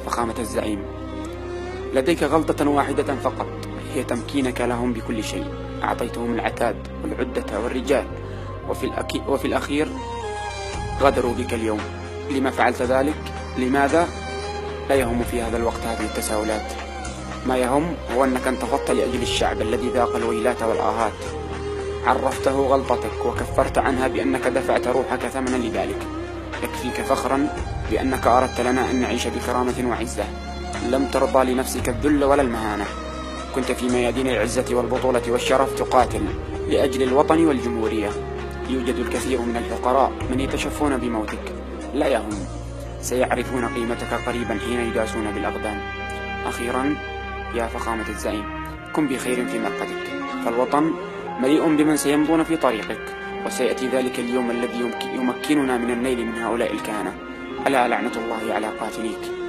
فخامة الزعيم، لديك غلطة واحدة فقط، هي تمكينك لهم بكل شيء. أعطيتهم العتاد والعدة والرجال، وفي الأخير غدروا بك اليوم. لما فعلت ذلك؟ لماذا؟ لا يهم في هذا الوقت هذه التساؤلات. ما يهم هو أنك انتفضت لأجل الشعب الذي ذاق الويلات والآهات. عرفته غلطتك وكفرت عنها بأنك دفعت روحك ثمنا لذلك. يكفيك فخرا بأنك أردت لنا أن نعيش بكرامة وعزة. لم ترضى لنفسك الذل ولا المهانة. كنت في ميادين العزة والبطولة والشرف تقاتل لأجل الوطن والجمهورية. يوجد الكثير من الفقراء من يتشفون بموتك. لا يهم، سيعرفون قيمتك قريبا حين يداسون بالأقدام. أخيرا يا فخامة الزعيم، كن بخير في مرقدك، فالوطن مليء بمن سيمضون في طريقك، وسيأتي ذلك اليوم الذي يمكننا من النيل من هؤلاء الكهنة. ألا لعنة الله على قاتليك.